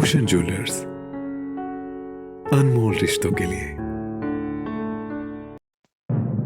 रोशन jewellers, अनमोल रिश्तों के लिए।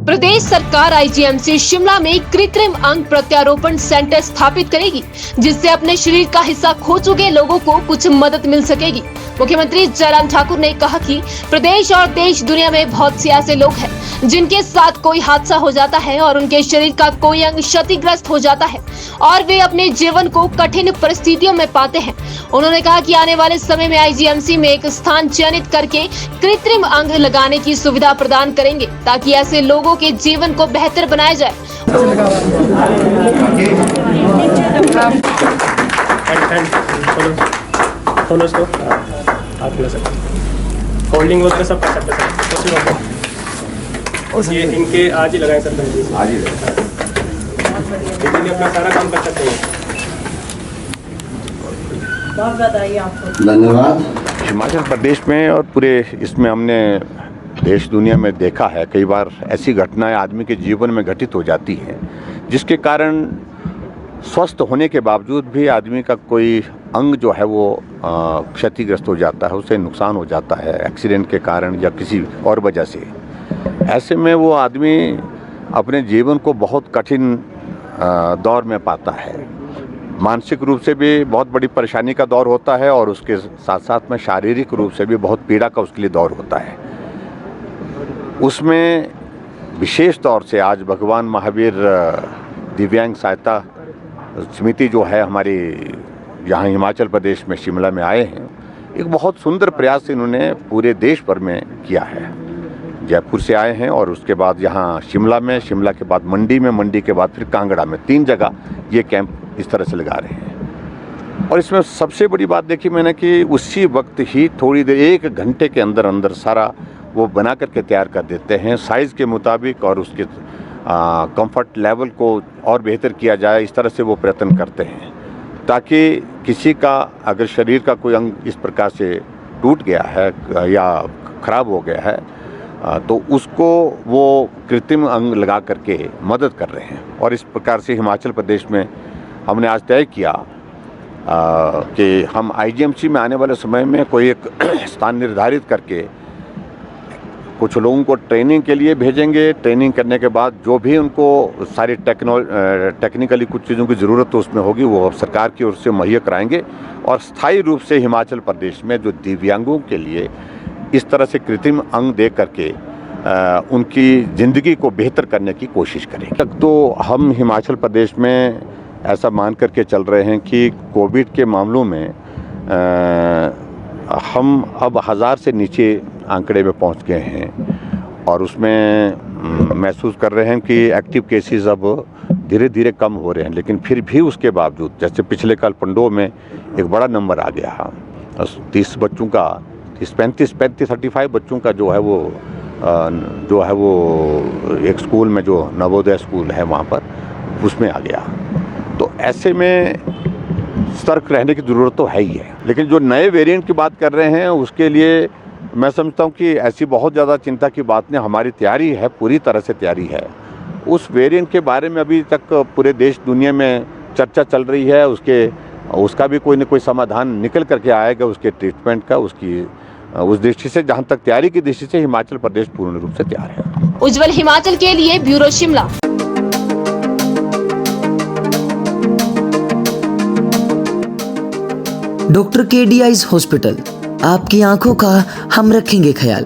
प्रदेश सरकार आईजीएमसी शिमला में कृत्रिम अंग प्रत्यारोपण सेंटर स्थापित करेगी, जिससे अपने शरीर का हिस्सा खो चुके लोगों को कुछ मदद मिल सकेगी। मुख्यमंत्री जयराम ठाकुर ने कहा कि प्रदेश और देश दुनिया में बहुत से ऐसे लोग हैं जिनके साथ कोई हादसा हो जाता है और उनके शरीर का कोई अंग क्षतिग्रस्त हो जाता है और वे अपने जीवन को कठिन परिस्थितियों में पाते हैं। उन्होंने कहा कि आने वाले समय में आईजीएमसी में एक स्थान चयनित करके कृत्रिम अंग लगाने की सुविधा प्रदान करेंगे, ताकि ऐसे लोगों के जीवन को बेहतर बनाया जाए। होल्डिंग वगैरह सब कर सकते हैं सर। ये इनके आज ही लगाएं सर, आज ही अपना सारा काम कर सकते हैं। बहुत बधाई आपको, धन्यवाद। हिमाचल प्रदेश में और पूरे इसमें हमने देश दुनिया में देखा है, कई बार ऐसी घटनाएं आदमी के जीवन में घटित हो जाती हैं जिसके कारण स्वस्थ होने के बावजूद भी आदमी का कोई अंग जो है वो क्षतिग्रस्त हो जाता है, उसे नुकसान हो जाता है एक्सीडेंट के कारण या किसी और वजह से। ऐसे में वो आदमी अपने जीवन को बहुत कठिन दौर में पाता है। मानसिक रूप से भी बहुत बड़ी परेशानी का दौर होता है और उसके साथ साथ में शारीरिक रूप से भी बहुत पीड़ा का उसके लिए दौर होता है। उसमें विशेष तौर से आज भगवान महावीर दिव्यांग सहायता समिति जो है हमारी यहाँ हिमाचल प्रदेश में शिमला में आए हैं, एक बहुत सुंदर प्रयास इन्होंने पूरे देश भर में किया है। जयपुर से आए हैं और उसके बाद यहाँ शिमला में, शिमला के बाद मंडी में, मंडी के बाद फिर कांगड़ा में, 3 जगह ये कैंप इस तरह से लगा रहे हैं। और इसमें सबसे बड़ी बात देखी मैंने कि उसी वक्त ही थोड़ी देर 1 घंटे के अंदर अंदर सारा वो बना करके तैयार कर देते हैं साइज़ के मुताबिक, और उसके कंफर्ट लेवल को और बेहतर किया जाए, इस तरह से वो प्रयत्न करते हैं ताकि किसी का अगर शरीर का कोई अंग इस प्रकार से टूट गया है या ख़राब हो गया है तो उसको वो कृत्रिम अंग लगा करके मदद कर रहे हैं। और इस प्रकार से हिमाचल प्रदेश में हमने आज तय किया कि हम आईजीएमसी में आने वाले समय में कोई एक स्थान निर्धारित करके कुछ लोगों को ट्रेनिंग के लिए भेजेंगे। ट्रेनिंग करने के बाद जो भी उनको सारी टेक्निकली कुछ चीज़ों की ज़रूरत तो उसमें होगी वो सरकार की ओर से मुहैया कराएंगे, और स्थायी रूप से हिमाचल प्रदेश में जो दिव्यांगों के लिए इस तरह से कृत्रिम अंग दे करके उनकी ज़िंदगी को बेहतर करने की कोशिश करेंगे। तक तो हम हिमाचल प्रदेश में ऐसा मान करके चल रहे हैं कि कोविड के मामलों में हम अब 1000 से नीचे आंकड़े में पहुंच गए हैं, और उसमें महसूस कर रहे हैं कि एक्टिव केसेस अब धीरे धीरे कम हो रहे हैं। लेकिन फिर भी उसके बावजूद जैसे पिछले कल पंडो में एक बड़ा नंबर आ गया, 30 बच्चों का, 35 बच्चों का जो है वो एक स्कूल में, जो नवोदय स्कूल है वहाँ पर, उसमें आ गया। तो ऐसे में सतर्क रहने की ज़रूरत तो है ही है। लेकिन जो नए वेरिएंट की बात कर रहे हैं उसके लिए मैं समझता हूँ कि ऐसी बहुत ज़्यादा चिंता की बात नहीं, हमारी तैयारी है, पूरी तरह से तैयारी है। उस वेरिएंट के बारे में अभी तक पूरे देश दुनिया में चर्चा चल रही है, उसका भी कोई न कोई समाधान निकल करके आएगा, उसके ट्रीटमेंट का, उस दृष्टि से, जहाँ तक तैयारी की दृष्टि से हिमाचल प्रदेश पूर्ण रूप से तैयार है। उज्जवल हिमाचल के लिए bureau Shimla. Doctor KD eyes hospital, आपकी आंखों का हम रखेंगे ख्याल।